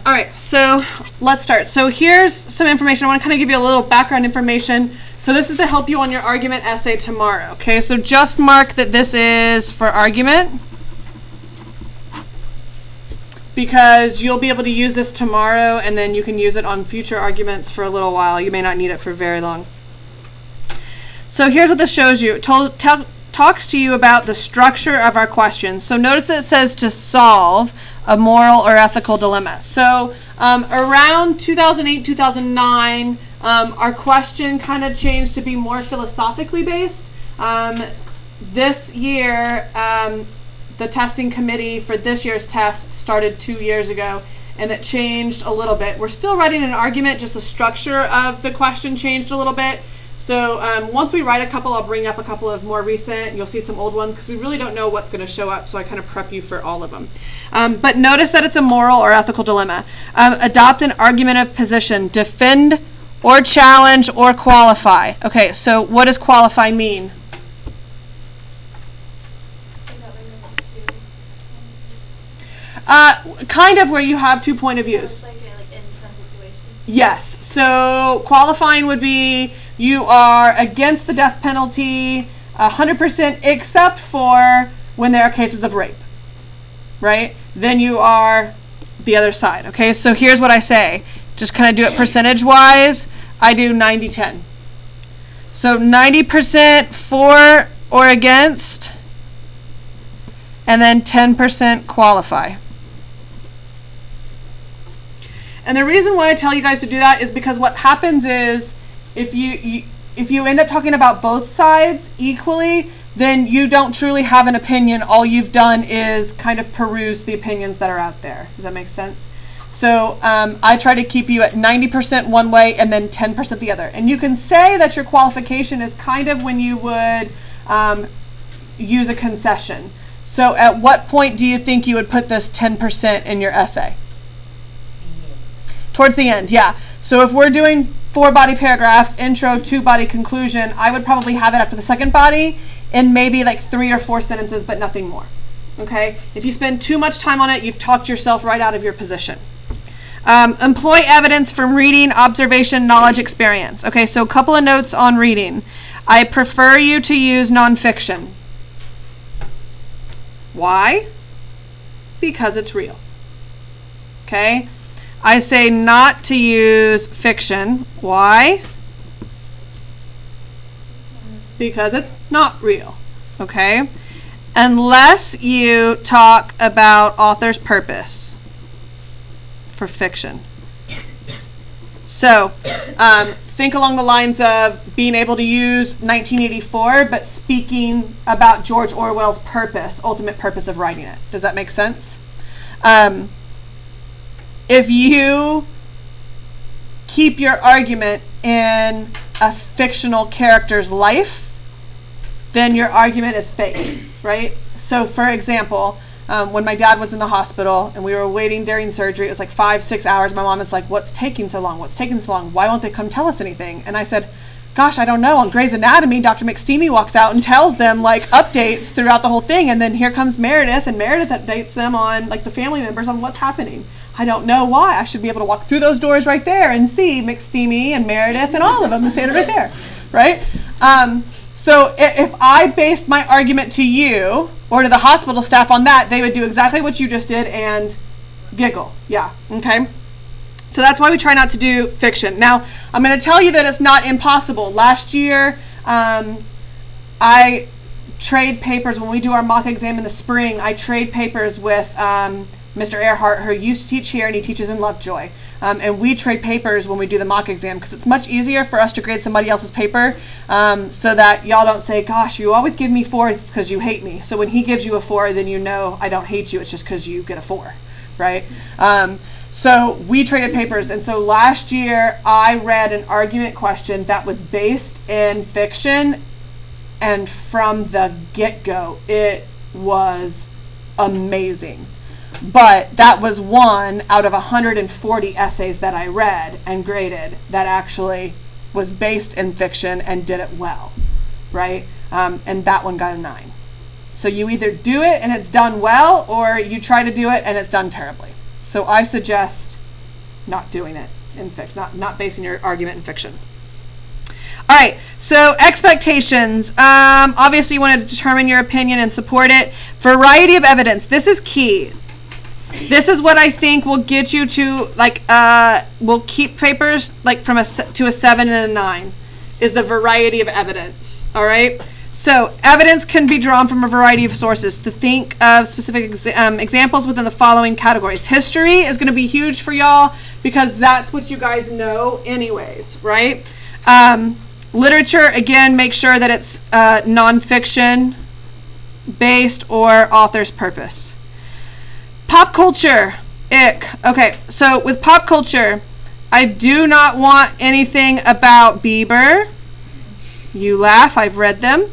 All right, so let's start. So here's some information. I want to kind of give you a little background information. So this is to help you on your argument essay tomorrow. Okay, so just mark that this is for argument, because you'll be able to use this tomorrow, and then you can use it on future arguments for a little while. You may not need it for very long. So here's what this shows you. It talks to you about the structure of our question. So notice that it says to solve a moral or ethical dilemma. So around 2008, 2009, our question kind of changed to be more philosophically based. This year, the testing committee for this year's test started 2 years ago, and it changed a little bit. We're still writing an argument, just the structure of the question changed a little bit. So once we write a couple, I'll bring up a couple of more recent. You'll see some old ones because we really don't know what's going to show up, so I kind of prep you for all of them. But notice that it's a moral or ethical dilemma. Adopt an argumentative position. Defend or challenge or qualify. Okay, so what does qualify mean? Kind of where you have 2 point of views. Like in some situations. Yes. So qualifying would be you are against the death penalty 100% except for when there are cases of rape, right? Then you are the other side. Okay, so here's what I say. Just kind of do it percentage-wise. I do 90-10. So 90% for or against, and then 10% qualify. And the reason why I tell you guys to do that is because what happens is if you end up talking about both sides equally, then you don't truly have an opinion. All you've done is kind of peruse the opinions that are out there. Does that make sense? So I try to keep you at 90% one way and then 10% the other. And you can say that your qualification is kind of when you would use a concession. So at what point do you think you would put this 10% in your essay? Towards the end, yeah. So if we're doing 4 body paragraphs, intro, 2 body conclusion, I would probably have it after the second body and maybe like 3 or 4 sentences, but nothing more. Okay? If you spend too much time on it, you've talked yourself right out of your position. Employ evidence from reading, observation, knowledge, experience. Okay, so a couple of notes on reading. I prefer you to use nonfiction. Why? Because it's real. Okay? I say not to use fiction. Why? Because it's not real. Okay? Unless you talk about author's purpose for fiction. So, think along the lines of being able to use 1984, but speaking about George Orwell's purpose, ultimate purpose of writing it. Does that make sense? If you keep your argument in a fictional character's life, then your argument is fake, right? So, for example, when my dad was in the hospital and we were waiting during surgery, it was like 5-6 hours. My mom is like, "What's taking so long? What's taking so long? Why won't they come tell us anything?" And I said, "Gosh, I don't know. On Grey's Anatomy, Dr. McSteamy walks out and tells them like updates throughout the whole thing, and then here comes Meredith, and Meredith updates them on like the family members on what's happening. I don't know why. I should be able to walk through those doors right there and see McSteamy and Meredith and all of them standing right there, right?" So if I based my argument to you or to the hospital staff on that, they would do exactly what you just did and giggle. Yeah, okay? So that's why we try not to do fiction. Now, I'm going to tell you that it's not impossible. Last year, I trade papers. When we do our mock exam in the spring, I trade papers with Mr. Earhart, who used to teach here, and he teaches in Lovejoy. And we trade papers when we do the mock exam because it's much easier for us to grade somebody else's paper so that y'all don't say, "Gosh, you always give me 4s because you hate me." So when he gives you a 4, then you know I don't hate you. It's just because you get a 4, right? So we traded papers. And so last year I read an argument question that was based in fiction, and from the get-go it was amazing. But that was one out of 140 essays that I read and graded that actually was based in fiction and did it well, right? And that one got a 9. So you either do it and it's done well, or you try to do it and it's done terribly. So I suggest not doing it in fiction, not basing your argument in fiction. All right, so expectations. Obviously, you want to determine your opinion and support it. Variety of evidence. This is key. This is what I think will get you to, will keep papers from to a 7 and a 9, is the variety of evidence. All right? So evidence can be drawn from a variety of sources. To think of specific examples within the following categories. History is going to be huge for y'all because that's what you guys know anyways, right? Literature, again, make sure that it's nonfiction based or author's purpose. Pop culture, ick. Okay, so with pop culture, I do not want anything about Bieber. You laugh, I've read them.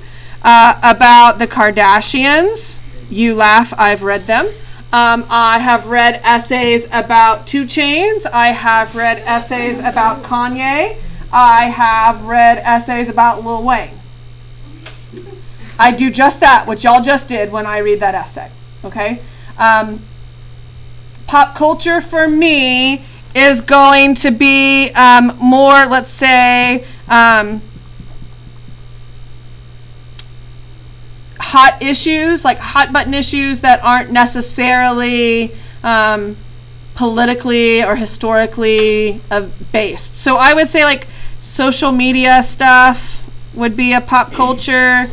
About the Kardashians. You laugh, I've read them. I have read essays about 2 Chainz. I have read essays about Kanye. I have read essays about Lil Wayne. I do just that, what y'all just did when I read that essay. Okay? Pop culture for me is going to be more, let's say, hot issues, like hot button issues that aren't necessarily politically or historically based. So I would say social media stuff would be a pop culture.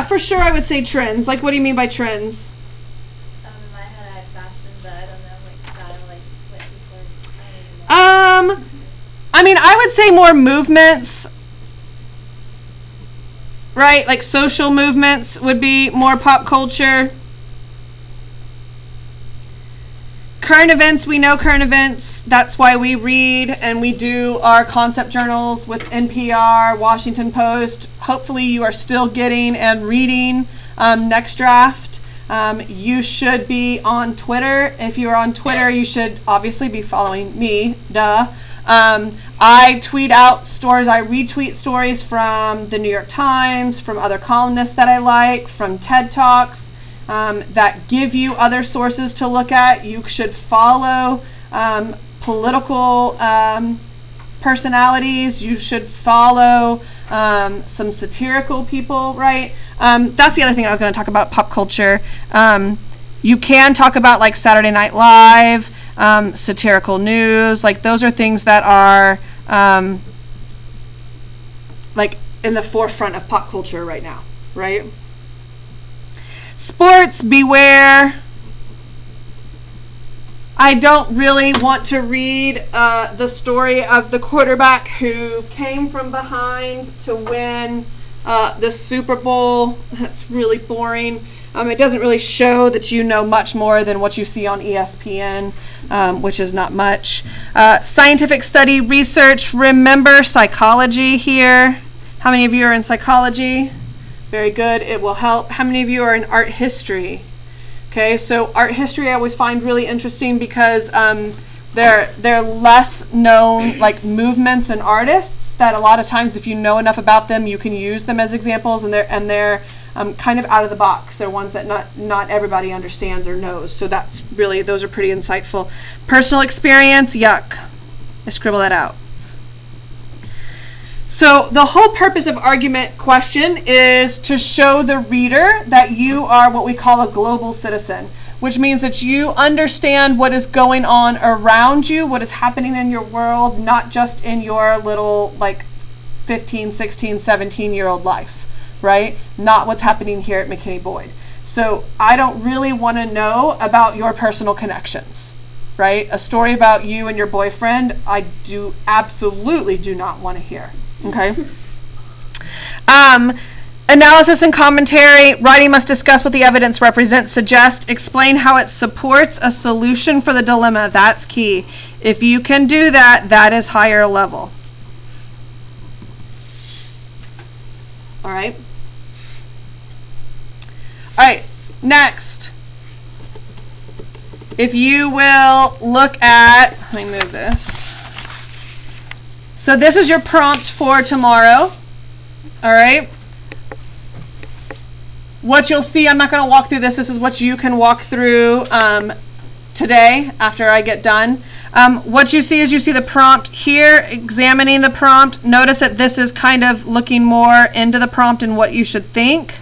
For sure I would say trends. What do you mean by trends? In my head I had fashion, but I don't know, style, what people I would say more movements. Right, social movements would be more pop culture. Current events, we know current events. That's why we read and we do our concept journals with NPR, Washington Post. Hopefully you are still getting and reading Next Draft. You should be on Twitter. If you are on Twitter, you should obviously be following me, duh. I tweet out stories, I retweet stories from the New York Times, from other columnists that I like, from TED Talks, that give you other sources to look at. You should follow political personalities. You should follow some satirical people, right? That's the other thing I was going to talk about, pop culture. You can talk about Saturday Night Live, satirical news, those are things that are in the forefront of pop culture right now, right? Sports, beware. I don't really want to read the story of the quarterback who came from behind to win the Super Bowl. That's really boring. It doesn't really show that you know much more than what you see on ESPN, which is not much. Scientific study, research, remember psychology here. How many of you are in psychology? Very good. It will help. How many of you are in art history? Okay, so art history I always find really interesting because they're less known movements and artists that a lot of times if you know enough about them you can use them as examples, and they're kind of out of the box. They're ones that not everybody understands or knows. So those are pretty insightful. Personal experience, yuck. I scribble that out. So the whole purpose of argument question is to show the reader that you are what we call a global citizen, which means that you understand what is going on around you, what is happening in your world, not just in your little 15, 16, 17-year-old life, right? Not what's happening here at McKinney Boyd. So I don't really want to know about your personal connections, right? A story about you and your boyfriend, I absolutely do not want to hear. Okay. Analysis and commentary. Writing must discuss what the evidence represents, suggest, explain how it supports a solution for the dilemma. That's key. If you can do that, that is higher level. All right. All right. Next. If you will look at, let me move this. So this is your prompt for tomorrow. All right. What you'll see, I'm not going to walk through this. This is what you can walk through today after I get done. What you see is you see the prompt here, examining the prompt. Notice that this is kind of looking more into the prompt and what you should think.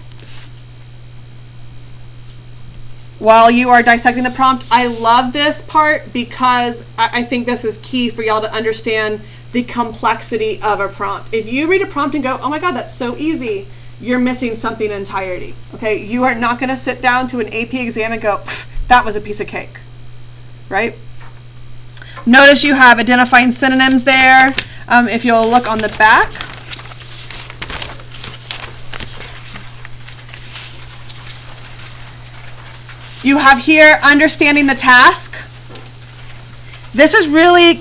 While you are dissecting the prompt, I love this part because I think this is key for y'all to understand the complexity of a prompt. If you read a prompt and go, oh my God, that's so easy, you're missing something entirely. Okay, you are not going to sit down to an AP exam and go, that was a piece of cake, right? Notice you have identifying synonyms there. If you'll look on the back. You have here understanding the task. This is really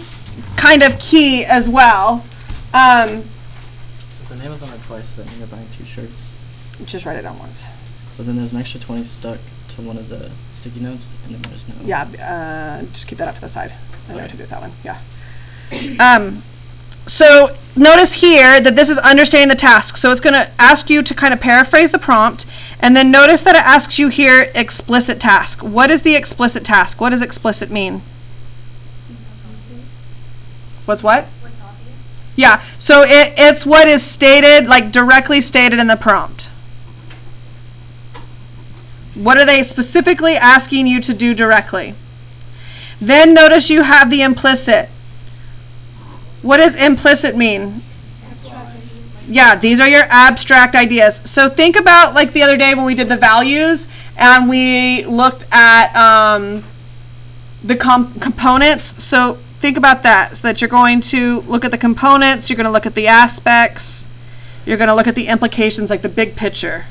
kind of key as well. If the name was on there twice, that means you're buying 2 shirts. Just write it down once. But then there's an extra 20 stuck to one of the sticky notes, and then there's no. Yeah, just keep that out to the side. I know what to do with that one. Yeah. So notice here that this is understanding the task. So it's going to ask you to kind of paraphrase the prompt, and then notice that it asks you here explicit task. What is the explicit task? What does explicit mean? What's what? What's obvious? Yeah. So it's what is stated, like directly stated in the prompt. What are they specifically asking you to do directly? Then notice you have the implicit. What does implicit mean? Yeah, these are your abstract ideas. So think about like the other day when we did the values and we looked at the components. So think about that. So that you're going to look at the components, you're going to look at the aspects, you're going to look at the implications, like the big picture.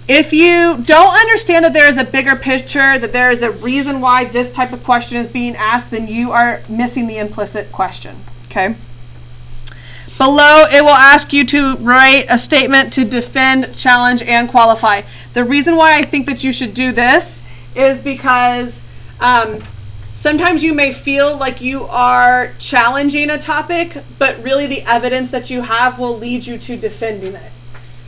If you don't understand that there is a bigger picture, that there is a reason why this type of question is being asked, then you are missing the implicit question, okay? Below, it will ask you to write a statement to defend, challenge, and qualify. The reason why I think that you should do this is because sometimes you may feel like you are challenging a topic, but really the evidence that you have will lead you to defending it.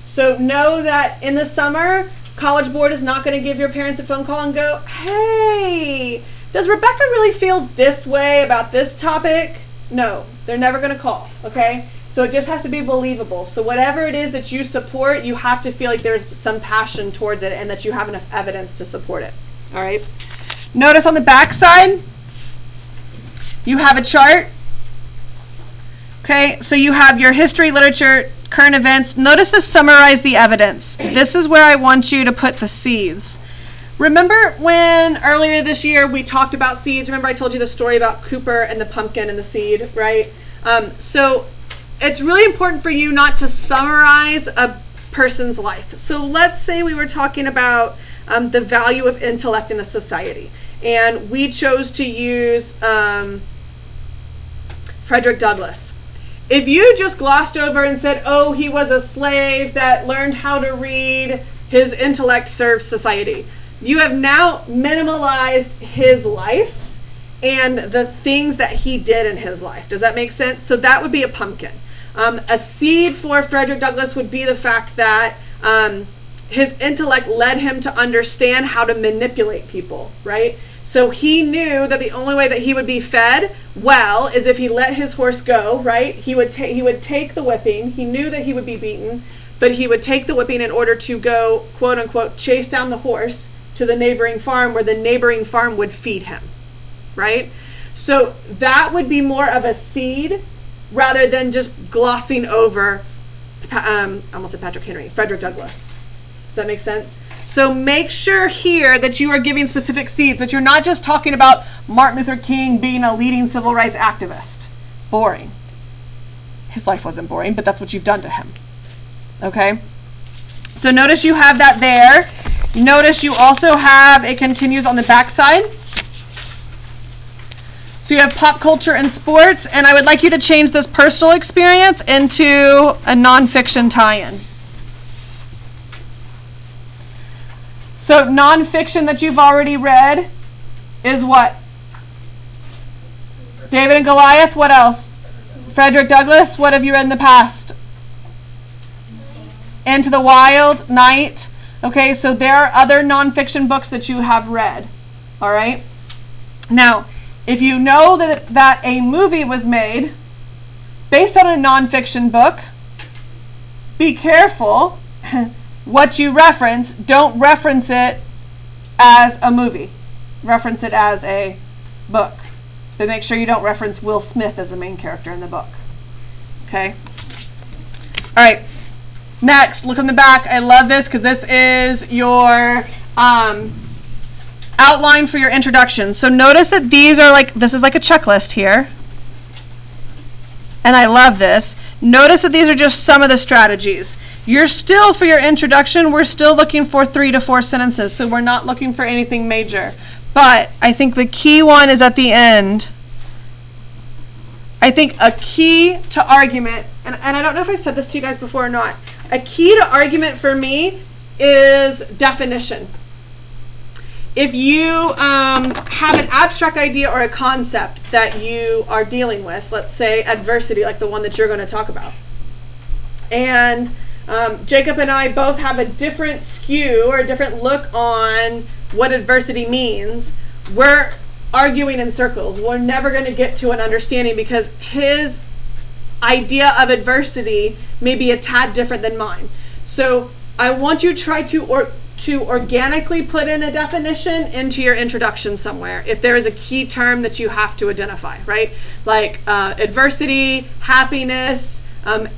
So know that in the summer, College Board is not going to give your parents a phone call and go, hey, does Rebecca really feel this way about this topic? No, they're never going to call, okay? So it just has to be believable. So whatever it is that you support, you have to feel like there's some passion towards it and that you have enough evidence to support it, all right? Notice on the back side, you have a chart. Okay, so you have your history, literature, current events. Notice the summarize the evidence. This is where I want you to put the seeds. Remember when earlier this year we talked about seeds? Remember I told you the story about Cooper and the pumpkin and the seed, right? So it's really important for you not to summarize a person's life. So let's say we were talking about the value of intellect in a society, and we chose to use Frederick Douglass. If you just glossed over and said, oh, he was a slave that learned how to read, his intellect served society, you have now minimalized his life and the things that he did in his life. Does that make sense? So that would be a pumpkin. A seed for Frederick Douglass would be the fact that his intellect led him to understand how to manipulate people, right? So he knew that the only way that he would be fed well is if he let his horse go, right? He would take the whipping. He knew that he would be beaten, but he would take the whipping in order to go, quote unquote, chase down the horse to the neighboring farm where the neighboring farm would feed him, right? So that would be more of a seed rather than just glossing over, I almost said Patrick Henry, Frederick Douglass. Does that make sense? So make sure here that you are giving specific seeds, that you're not just talking about Martin Luther King being a leading civil rights activist. Boring. His life wasn't boring, but that's what you've done to him. Okay? So notice you have that there. Notice you also have, it continues on the back side. So you have pop culture and sports, and I would like you to change this personal experience into a nonfiction tie-in. So nonfiction that you've already read is what? David and Goliath. What else? Frederick Douglass. What have you read in the past? Into the Wild, Night. Okay, so there are other nonfiction books that you have read. All right? Now, if you know that a movie was made based on a nonfiction book, be careful what you reference. Don't reference it as a movie. Reference it as a book. But make sure you don't reference Will Smith as the main character in the book. Okay? All right. Next, look on the back. I love this because this is your outline for your introduction. So notice that this is like a checklist here. And I love this. Notice that these are just some of the strategies. You're still, for your introduction, we're still looking for 3 to 4 sentences. So we're not looking for anything major. But I think the key one is at the end. I think a key to argument, and I don't know if I've said this to you guys before or not, a key to argument for me is definition. If you have an abstract idea or a concept that you are dealing with, let's say adversity, like the one that you're going to talk about, and Jacob and I both have a different skew or a different look on what adversity means, we're arguing in circles. We're never going to get to an understanding because his idea of adversity may be a tad different than mine. So I want you to try to organically put in a definition into your introduction somewhere if there is a key term that you have to identify, right? Like adversity, happiness,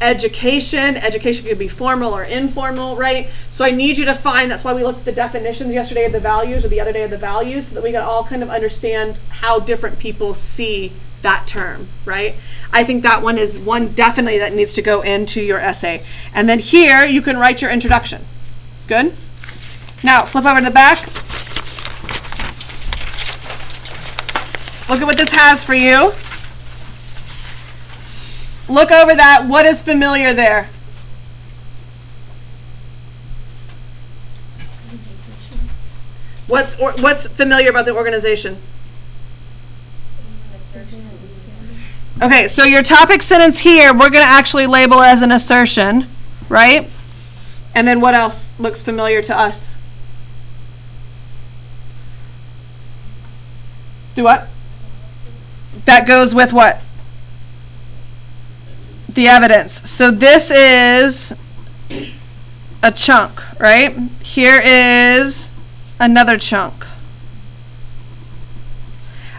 education. Education could be formal or informal, right? So I need you to find, that's why we looked at the definitions yesterday of the values or the other day of the values, so that we can all kind of understand how different people see that term, right? I think that one is one definitely that needs to go into your essay. And then here you can write your introduction. Good? Now flip over to the back. Look at what this has for you. Look over that. What is familiar there? What's familiar about the organization? Okay, so your topic sentence here, we're going to actually label as an assertion, right? And then what else looks familiar to us? Do what? That goes with what? The evidence. So this is a chunk, right? Here is another chunk.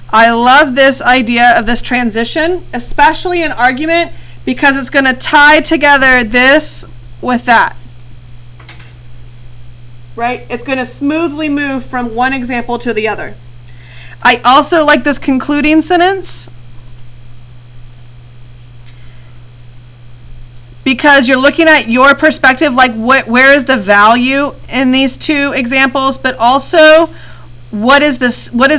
I love this idea of this transition, especially in argument, because it's going to tie together this with that. Right? It's going to smoothly move from one example to the other. I also like this concluding sentence because you're looking at your perspective, like where is the value in these two examples, but also what is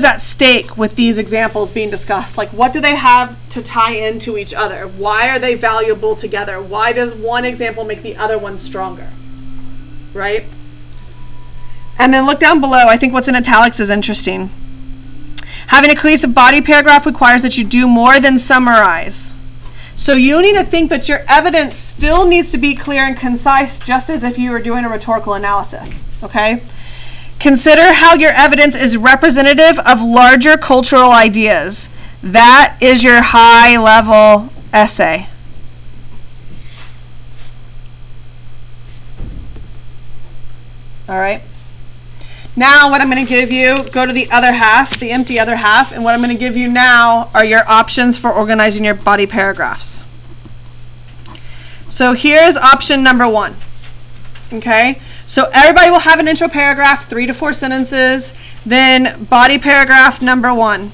at stake with these examples being discussed? Like, what do they have to tie into each other? Why are they valuable together? Why does one example make the other one stronger? Right? And then look down below. I think what's in italics is interesting. Having a cohesive body paragraph requires that you do more than summarize. So you need to think that your evidence still needs to be clear and concise, just as if you were doing a rhetorical analysis. Okay? Consider how your evidence is representative of larger cultural ideas. That is your high-level essay. All right? Now what I'm going to give you, go to the other half, the empty other half, and what I'm going to give you now are your options for organizing your body paragraphs. So here's option number 1. Okay? So everybody will have an intro paragraph, 3 to 4 sentences, then body paragraph number 1.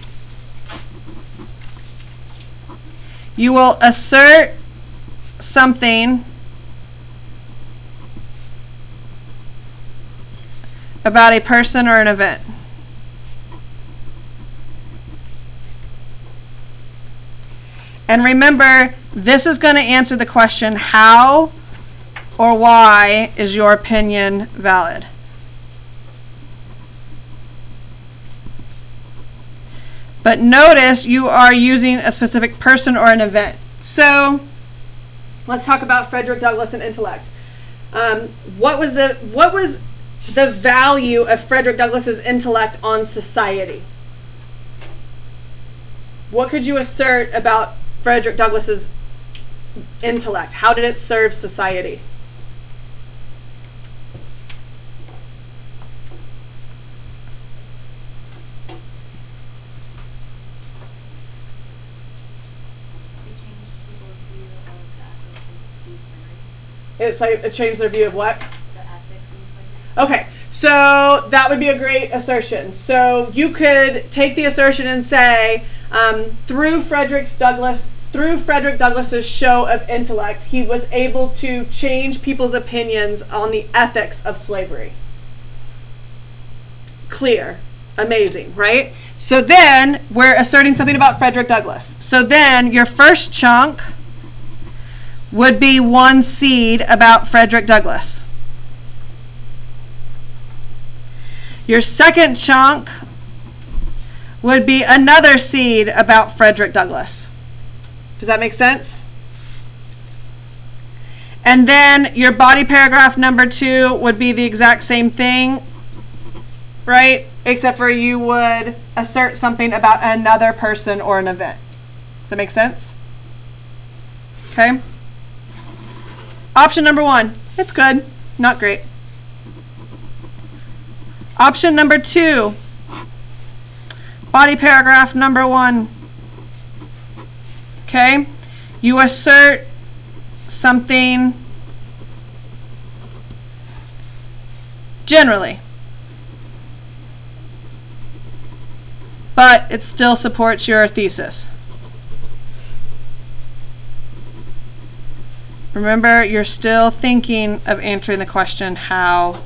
You will assert something about a person or an event. And remember, this is going to answer the question, how or why is your opinion valid? But notice you are using a specific person or an event. So let's talk about Frederick Douglass and intellect. What was the value of Frederick Douglass's intellect on society? What could you assert about Frederick Douglass's intellect? How did it serve society? It changed their view of what? The ethics of slavery. Okay, so that would be a great assertion. So you could take the assertion and say, through Frederick Douglass's show of intellect, he was able to change people's opinions on the ethics of slavery. Clear. Amazing, right? So then we're asserting something about Frederick Douglass. So then your first chunk would be one seed about Frederick Douglass. Your second chunk would be another seed about Frederick Douglass. Does that make sense? And then your body paragraph number 2 would be the exact same thing, right? Except for you would assert something about another person or an event. Does that make sense? Okay. Option number 1, it's good, not great. Option number 2, body paragraph number 1. Okay, you assert something generally, but it still supports your thesis. Remember, you're still thinking of answering the question how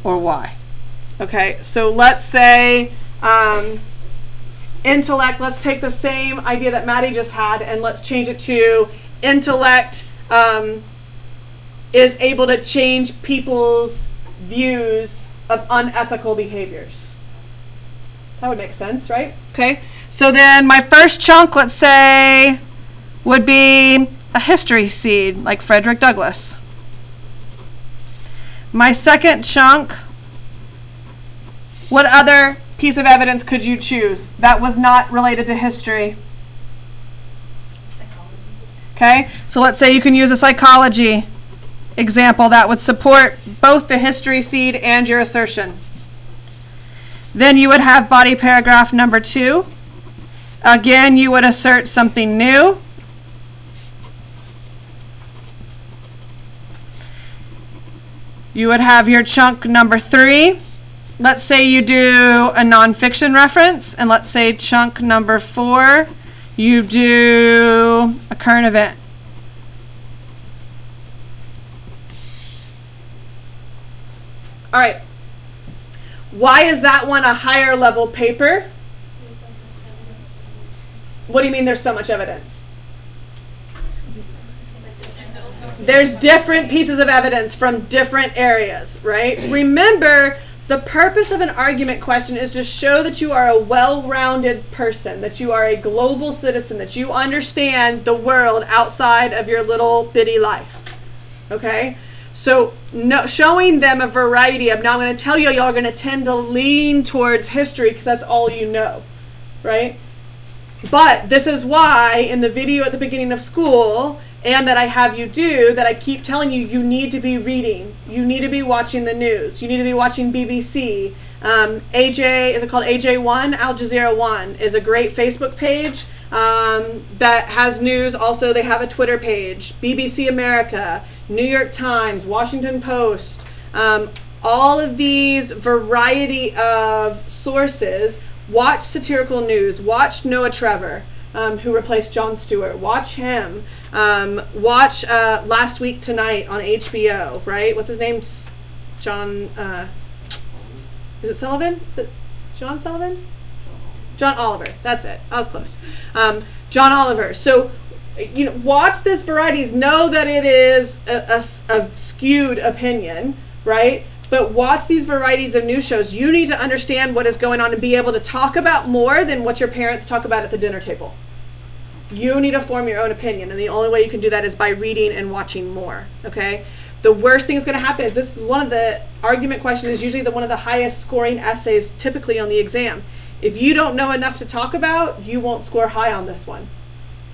or why. Okay, so let's say intellect, let's take the same idea that Maddie just had and let's change it to intellect is able to change people's views of unethical behaviors. That would make sense, right? Okay, so then my first chunk, let's say, would be a history seed, like Frederick Douglass. My second chunk, what other piece of evidence could you choose that was not related to history? Psychology. Okay, so let's say you can use a psychology example that would support both the history seed and your assertion. Then you would have body paragraph number 2. Again, you would assert something new. You would have your chunk number 3. Let's say you do a nonfiction reference, and let's say chunk number 4, you do a current event. All right. Why is that one a higher level paper? What do you mean there's so much evidence? There's different pieces of evidence from different areas, right? Remember, the purpose of an argument question is to show that you are a well-rounded person, that you are a global citizen, that you understand the world outside of your little bitty life, okay? So showing them a variety of, now I'm going to tell you, y'all are going to tend to lean towards history because that's all you know, right? But this is why in the video at the beginning of school, and that I have you do, that I keep telling you, you need to be reading. You need to be watching the news. You need to be watching BBC. Is it called AJ1? Al Jazeera 1 is a great Facebook page that has news. Also, they have a Twitter page. BBC America, New York Times, Washington Post. All of these variety of sources. Watch satirical news. Watch Noah Trevor, who replaced Jon Stewart. Watch him. Watch Last Week Tonight on HBO, right? What's his name? John, is it Sullivan? Is it John Sullivan? John Oliver. That's it. I was close. John Oliver. So, watch this varieties. Know that it is a skewed opinion, right? But watch these varieties of news shows. You need to understand what is going on and be able to talk about more than what your parents talk about at the dinner table. You need to form your own opinion, and the only way you can do that is by reading and watching more, okay? The worst thing that's going to happen is this is one of the argument question is usually one of the highest scoring essays typically on the exam. If you don't know enough to talk about, you won't score high on this one.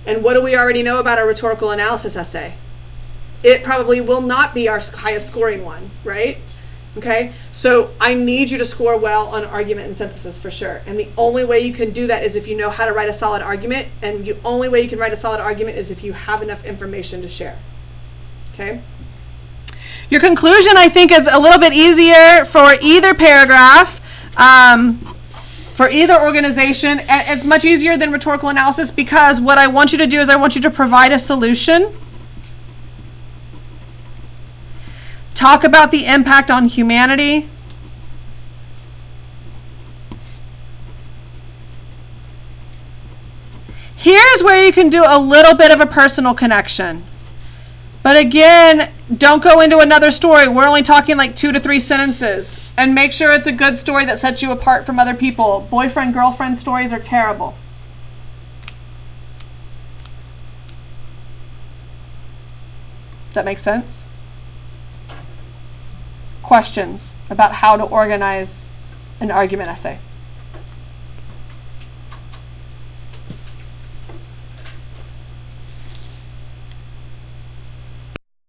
And what do we already know about a rhetorical analysis essay? It probably will not be our highest scoring one, right? Okay, so I need you to score well on argument and synthesis for sure. And the only way you can do that is if you know how to write a solid argument, and the only way you can write a solid argument is if you have enough information to share. Okay? Your conclusion, I think, is a little bit easier for either paragraph, for either organization. It's much easier than rhetorical analysis because what I want you to do is I want you to provide a solution. Talk about the impact on humanity. Here's where you can do a little bit of a personal connection. But again, don't go into another story. We're only talking like 2 to 3 sentences. And make sure it's a good story that sets you apart from other people. Boyfriend, girlfriend stories are terrible. Does that make sense? Questions about how to organize an argument essay?